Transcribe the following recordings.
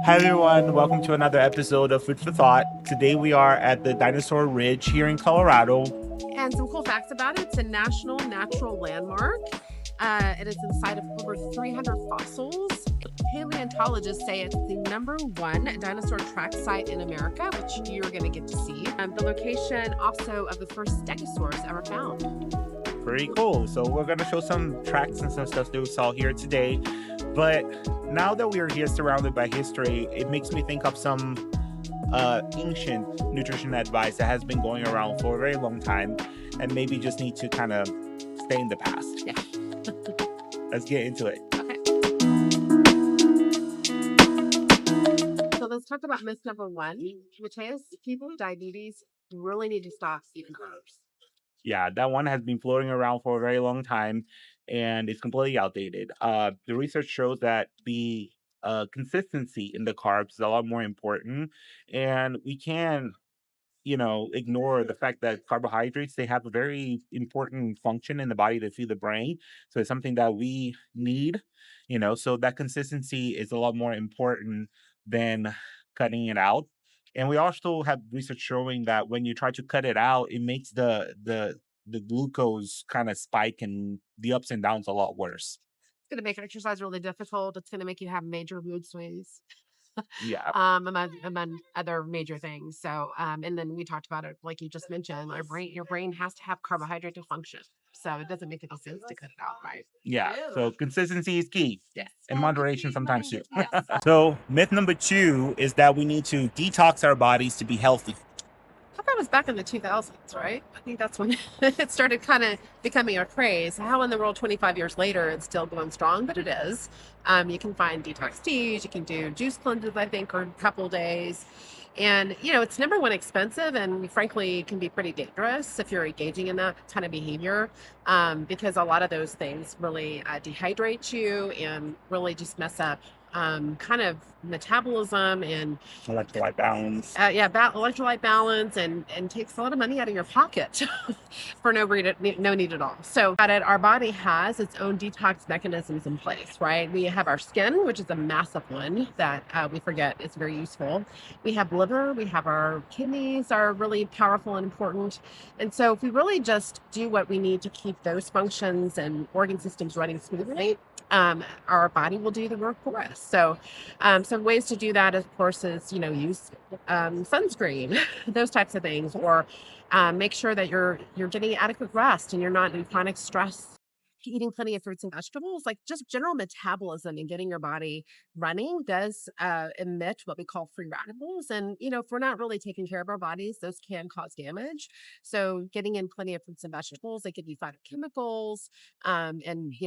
Hi everyone, welcome to another episode of Food for Thought. Today we are at the Dinosaur Ridge here in Colorado. And some cool facts about it: it's a national natural landmark. It is inside of over 300 fossils. Paleontologists say it's the number one dinosaur track site in America, which you're going to get to see. The location also of the first stegosaurs ever found. Pretty cool. So we're going to show some tracks and some stuff that we saw here today. But now that we are here surrounded by history, it makes me think of some ancient nutrition advice that has been going around for a very long time and maybe just need to kind of stay in the past. Yeah. Let's get into it. Okay. So let's talk about myth number one, which is people with diabetes really need to stop eating carbs. Yeah, that one has been floating around for a very long time and it's completely outdated. The research shows that the consistency in the carbs is a lot more important, and we can, ignore the fact that carbohydrates they have a very important function in the body to feed the brain. So it's something that we need, so that consistency is a lot more important than cutting it out. And we also have research showing that when you try to cut it out, it makes the glucose kind of spike and the ups and downs a lot worse. It's going to make exercise really difficult. It's going to make you have major mood swings. Yeah. Among other major things. So, and then we talked about it, like you just mentioned, your brain has to have carbohydrate to function. So it doesn't make any sense to cut it out, right? Yeah. So consistency is key. Yes. And moderation sometimes too. Yes. So myth number two is that we need to detox our bodies to be healthy. I thought it was back in the 2000s, right? I think that's when it started kind of becoming a craze. How in the world 25 years later it's still going strong, but it is. You can find detox teas, you can do juice cleanses, I think, or a couple days. And, it's number one expensive and frankly can be pretty dangerous if you're engaging in that kind of behavior, because a lot of those things really dehydrate you and really just mess up kind of metabolism and Electrolyte balance. electrolyte balance and takes a lot of money out of your pocket for no need at all. So at it, our body has its own detox mechanisms in place, right? We have our skin, which is a massive one that we forget is very useful. We have liver, we have our kidneys are really powerful and important. And so if we really just do what we need to keep those functions and organ systems running smoothly, our body will do the work for us. So some ways to do that, of course, is use sunscreen, those types of things, or make sure that you're getting adequate rest and you're not in chronic stress. Eating plenty of fruits and vegetables, like just general metabolism and getting your body running, does emit what we call free radicals. And if we're not really taking care of our bodies, those can cause damage. So, getting in plenty of fruits and vegetables, they could be phytochemicals, and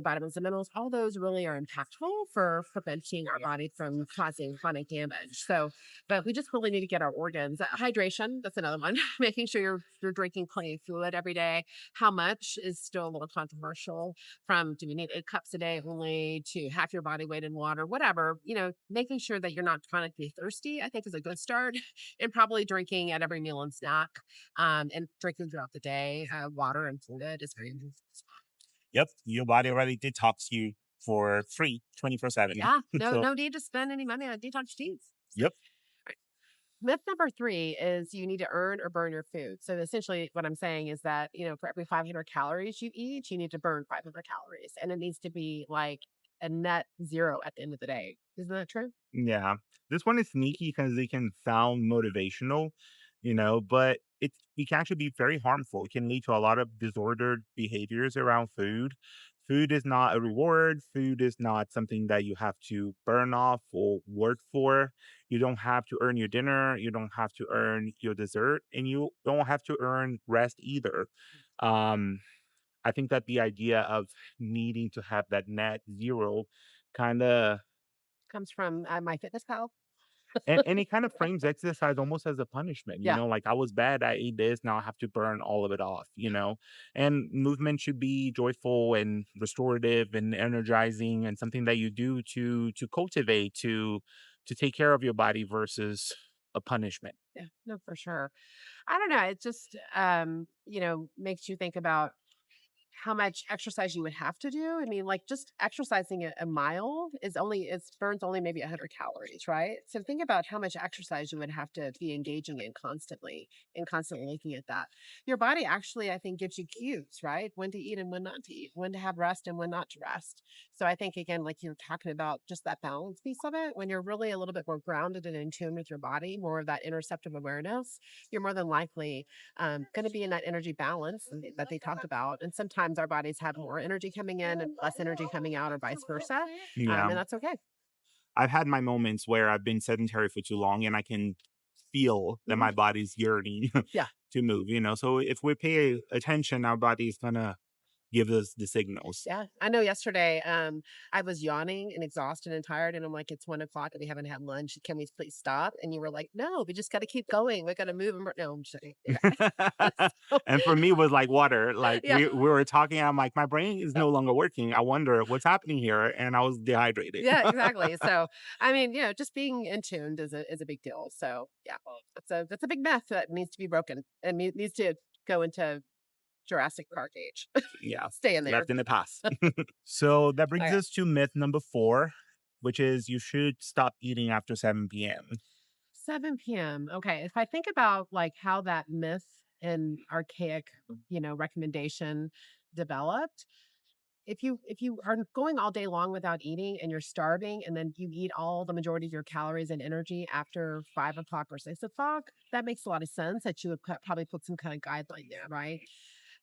vitamins and minerals. All those really are impactful for preventing our body from causing chronic damage. So, but we just really need to get our organs. Hydration, that's another one. Making sure you're drinking plenty of fluid every day. How much is still a little controversial. From do we need 8 cups a day only to half your body weight in water, whatever. Making sure that you're not chronically thirsty, I think, is a good start. And probably drinking at every meal and snack, and drinking throughout the day. Water and fluid is very important. Yep. Your body already detox you for free 24/7. Yeah, no, So no need to spend any money on detox teas. yep. Myth number three is you need to earn or burn your food. So essentially, what I'm saying is that for every 500 calories you eat, you need to burn 500 calories, and it needs to be like a net zero at the end of the day. Isn't that true? Yeah. This one is sneaky because it can sound motivational, but it can actually be very harmful. It can lead to a lot of disordered behaviors around food. Food is not a reward. Food is not something that you have to burn off or work for. You don't have to earn your dinner. You don't have to earn your dessert, and you don't have to earn rest either. Um, I think that the idea of needing to have that net zero kind of Comes from my fitness pal. and it kind of frames exercise almost as a punishment, Yeah. like I was bad, I ate this, now I have to burn all of it off. And movement should be joyful and restorative and energizing and something that you do to cultivate, to take care of your body versus a punishment. Yeah, no, for sure. I don't know. It just makes you think about how much exercise you would have to do. I mean, like just exercising a mile it burns only maybe 100 calories, right? So think about how much exercise you would have to be engaging in constantly and constantly looking at that. Your body actually, I think, gives you cues, right? When to eat and when not to eat, when to have rest and when not to rest. So I think again, like you're talking about just that balance piece of it, when you're really a little bit more grounded and in tune with your body, more of that interoceptive awareness, you're more than likely going to be in that energy balance that they talk about. And sometimes our bodies have more energy coming in and less energy coming out, or vice versa. Yeah. And that's okay. I've had my moments where I've been sedentary for too long and I can feel that Mhm. my body's yearning Yeah. to move, you know. So if we pay attention, our body's gonna give us the signals. Yeah. I know yesterday I was yawning and exhausted and tired. And I'm like, it's 1 o'clock and we haven't had lunch. Can we please stop? And you were like, no, we just got to keep going. We got to move. No, I'm just kidding. Yeah. So, And for me, it was like water. Like yeah. we were talking, I'm like, my brain is no longer working. I wonder what's happening here, and I was dehydrated. Yeah, exactly. So, I mean, just being in tuned is a big deal. So, yeah, that's a big myth that needs to be broken and needs to go into Jurassic Park age. Yeah, Stay in there. left in the past. So that brings Okay. us to myth number 4, which is you should stop eating after 7 p.m. 7 p.m. Okay. If I think about like how that myth and archaic, recommendation developed, if you are going all day long without eating and you're starving and then you eat all the majority of your calories and energy after 5 o'clock or 6 o'clock, that makes a lot of sense that you would probably put some kind of guideline there, right?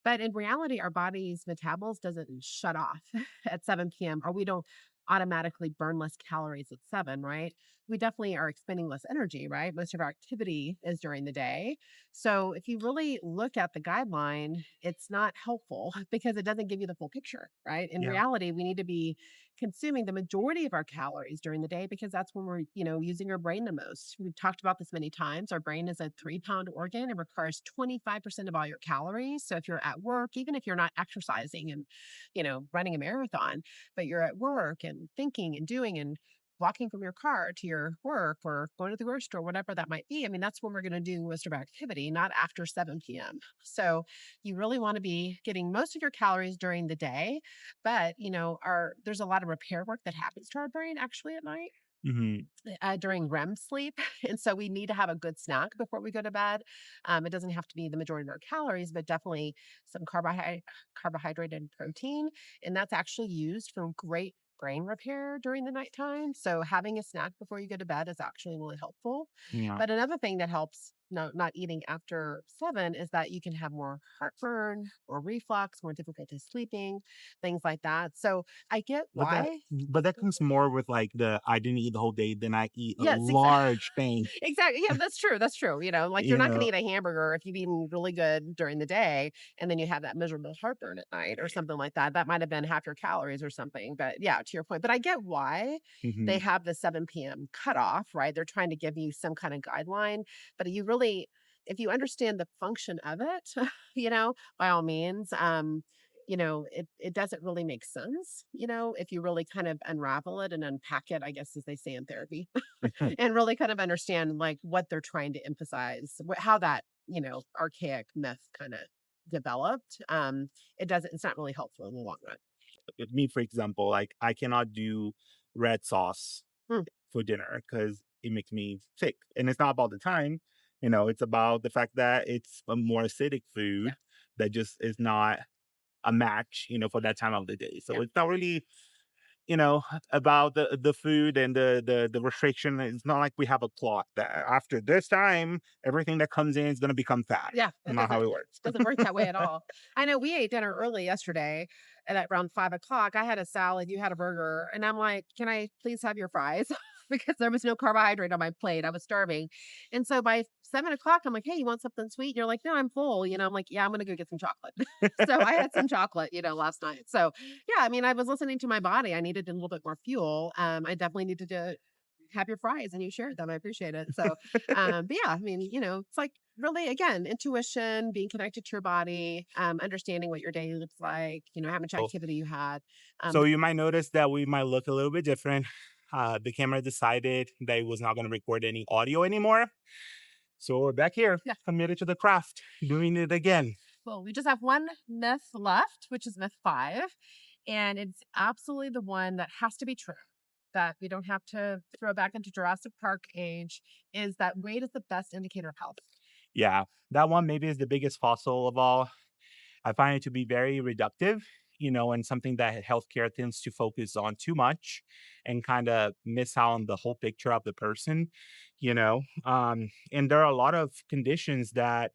But in reality, our body's metabolism doesn't shut off at 7 p.m. or we don't automatically burn less calories at 7, right? We definitely are expending less energy, right? Most of our activity is during the day. So if you really look at the guideline, it's not helpful because it doesn't give you the full picture, right? In Yeah. reality, we need to be consuming the majority of our calories during the day because that's when we're, using our brain the most. We've talked about this many times. Our brain is a 3-pound organ. It requires 25% of all your calories. So if you're at work, even if you're not exercising and, running a marathon, but you're at work and thinking and doing and walking from your car to your work or going to the grocery store, whatever that might be. I mean, that's when we're going to do most of our activity, not after 7 p.m. So you really want to be getting most of your calories during the day. But, there's a lot of repair work that happens to our brain actually at night Hmm. during REM sleep. And so we need to have a good snack before we go to bed. It doesn't have to be the majority of our calories, but definitely some carbohydrate and protein. And that's actually used for great brain repair during the nighttime. So having a snack before you go to bed is actually really helpful. Yeah. But another thing that helps not eating after 7 is that you can have more heartburn or reflux, more difficulty sleeping, things like that. So I get But that why. but that comes more with like the I didn't eat the whole day, then I eat a Yes, exactly. large thing, Exactly. Yeah, that's true. That's true. Like you're you not going to know. eat a hamburger if you've eaten really good during the day and then you have that miserable heartburn at night or something like that. That might have been half your calories or something. But yeah, to your point. But I get why they Mhm. have the 7 p.m. cutoff, right? They're trying to give you some kind of guideline. But you really, if you understand the function of it, by all means, it doesn't really make sense, if you really kind of unravel it and unpack it, I guess, as they say in therapy. And really kind of understand like what they're trying to emphasize, how that, archaic myth kind of developed. It's not really helpful in the long run. With me, for example, like I cannot do red sauce Mm, for dinner because it makes me sick. And it's not about the time, it's about the fact that it's a more acidic yeah, food that just is not a match, for that time of the day. So yeah, it's not really, you know, about the food and the restriction. It's not like we have a clock that after this time, everything that comes in is gonna become fat. yeah. It Not how it works. doesn't work that way at all. I know we ate dinner early yesterday at around 5 o'clock. I had a salad, you had a burger, and I'm like, "Can I please have your fries?" Because there was no carbohydrate on my plate. I was starving, and so by 7 o'clock, I'm like, "Hey, you want something sweet?" You're like, "No, I'm full." I'm like, "Yeah, I'm gonna go get some chocolate." So I had some chocolate, last night. So yeah, I mean, I was listening to my body. I needed a little bit more fuel. I definitely needed to have your fries and you shared them. I appreciate it. So, but yeah, I mean, it's like really, again, intuition, being connected to your body, understanding what your day looks like, how much So activity you had. so you might notice that we might look a little bit different. The camera decided that it was not gonna record any audio anymore. So we're back here, Yeah. committed to the craft, doing it again. Well, we just have one myth left, which is myth five. And it's absolutely the one that has to be true, that we don't have to throw back into Jurassic Park age, is that weight is the best indicator of health. Yeah, that one maybe is the biggest fossil of all. I find it to be very reductive, and something that healthcare tends to focus on too much and kind of miss out on the whole picture of the person, and there are a lot of conditions that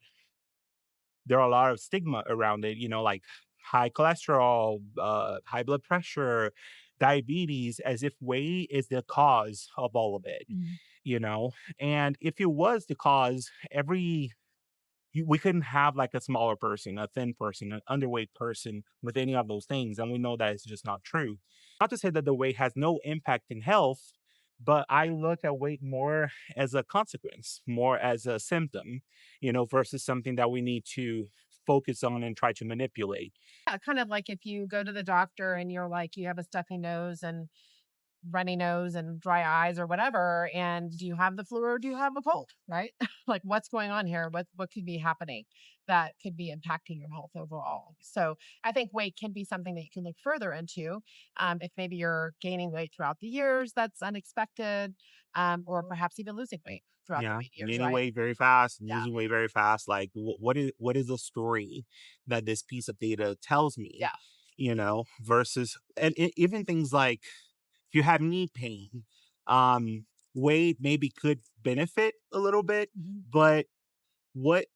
there are a lot of stigma around it, like high cholesterol, high blood pressure, diabetes, as if weight is the cause of all of it, Mhm. you know? And if it was the cause, we couldn't have like a smaller person, a thin person, an underweight person with any of those things. And we know that it's just not true. Not to say that the weight has no impact in health, but I look at weight more as a consequence, more as a symptom, versus something that we need to focus on and try to manipulate. Yeah, kind of like if you go to the doctor and you're like, you have a stuffy nose and runny nose and dry eyes or whatever, and do you have the flu or do you have a cold, right? Like what's going on here? What could be happening that could be impacting your health overall? So I think weight can be something that you can look further into. If maybe you're gaining weight throughout the years, that's unexpected, or perhaps even losing weight throughout the Yeah, years, gaining right? weight very fast, Yeah, losing weight very fast. Like, what is the story that this piece of data tells me? yeah. Versus and even things like if you have knee pain, weight maybe could benefit a little bit, Mhm. but what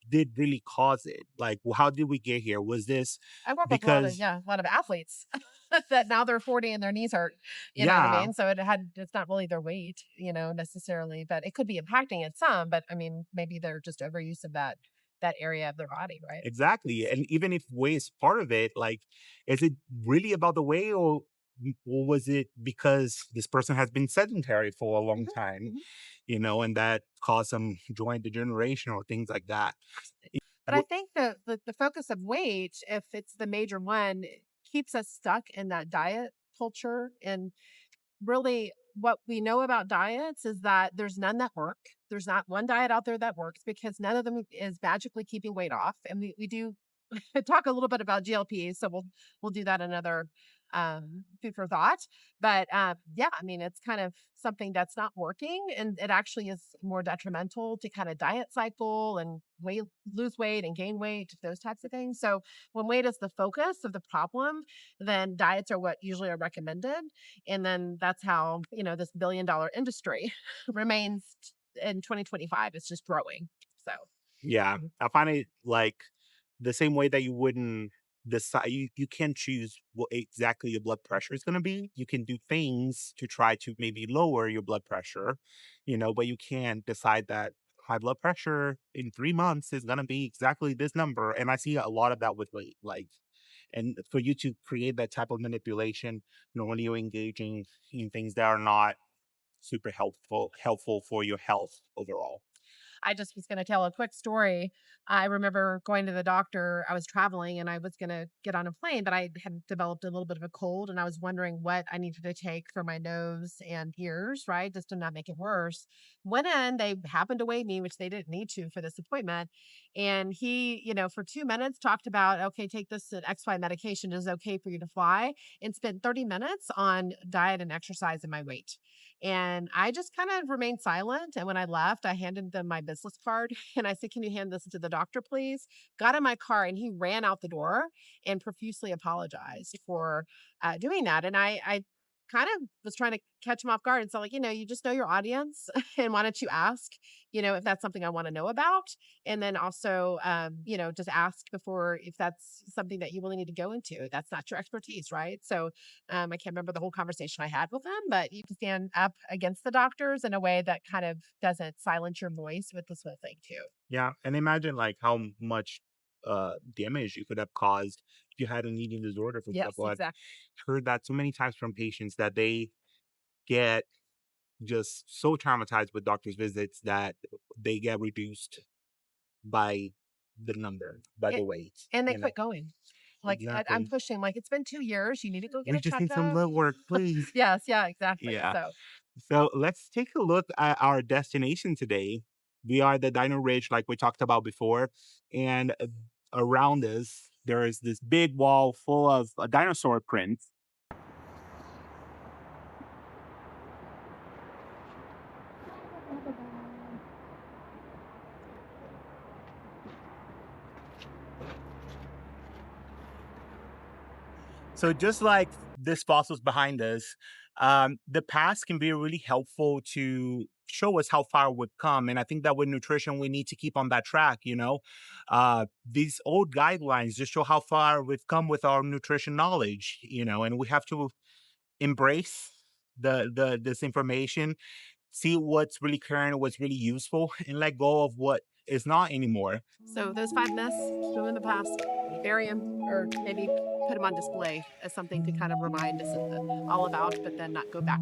did really cause it? Like, how did we get here? Was this I work with a lot of, because, yeah, a lot of athletes that now they're 40 and their knees hurt. You know what I yeah, mean? So it's not really their weight, necessarily, but it could be impacting it some. But I mean, maybe they're just overuse of that area of their body, right? exactly. And even if weight is part of it, like, is it really about the weight, or was it because this person has been sedentary for a long Mhm, time, mhm. and that caused some joint degeneration or things like that? But I think the focus of weight, if it's the major one, keeps us stuck in that diet culture. And really, what we know about diets is that there's none that work. There's not one diet out there that works because none of them is magically keeping weight off. And we do talk a little bit about GLPs, so we'll do that another food for thought. But yeah, I mean, it's kind of something that's not working, and it actually is more detrimental to kind of diet cycle and weight lose weight and gain weight, those types of things. So when weight is the focus of the problem, then diets are what usually are recommended, and then that's how this billion-dollar industry remains in 2025. It's just growing. So. Yeah, I find it like the same way that you wouldn't decide you can't choose what exactly your blood pressure is going to be. You can do things to try to maybe lower your blood pressure, but you can't decide that high blood pressure in 3 months is going to be exactly this number. And I see a lot of that with weight, like, and for you to create that type of manipulation, normally you're engaging in things that are not super helpful for your health overall. I just was going to tell a quick story. I remember going to the doctor. I was traveling and I was going to get on a plane, but I had developed a little bit of a cold and I was wondering what I needed to take for my nose and ears, right? Just to not make it worse. Went in, they happened to weigh me, which they didn't need to for this appointment. And he, for 2 minutes talked about, okay, take this XY medication. Is it okay for you to fly? And spent 30 minutes on diet and exercise and my weight. And I just kind of remained silent. And when I left, I handed them my business card and I said, "Can you hand this to the doctor, please?" Got in my car and he ran out the door and profusely apologized for doing that. And I kind of was trying to catch him off guard and so like, you just know your audience and why don't you ask, if that's something I want to know about. And then also, just ask before if that's something that you really need to go into. That's not your expertise, right? So I can't remember the whole conversation I had with them, but you can stand up against the doctors in a way that kind of doesn't silence your voice with this whole thing too. Yeah, and imagine like how much damage you could have caused if you had an eating disorder, for Yes, example. I've exactly. heard that so many times from patients that they get just so traumatized with doctor's visits that they get reduced by the number, by the It, weight, and they quit going. Like I'm Exactly. pushing, like it's been 2 years. You need to go get We a just need some checkup. blood work, please. Yes, yeah, exactly. Yeah. So So let's take a look at our destination today. We are the Dino Ridge, like we talked about before. And around us, there is this big wall full of dinosaur prints. So just like this fossils behind us, the past can be really helpful to show us how far we've come. And I think that with nutrition, we need to keep on that track. These old guidelines just show how far we've come with our nutrition knowledge. And we have to embrace the this information, see what's really current, what's really useful, and let go of what is not anymore. So those 5 myths, show in the past, bury them, or maybe put them on display as something to kind of remind us all about, but then not go back.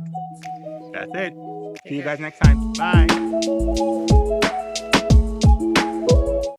That's it. Take See you care. guys next time. Bye.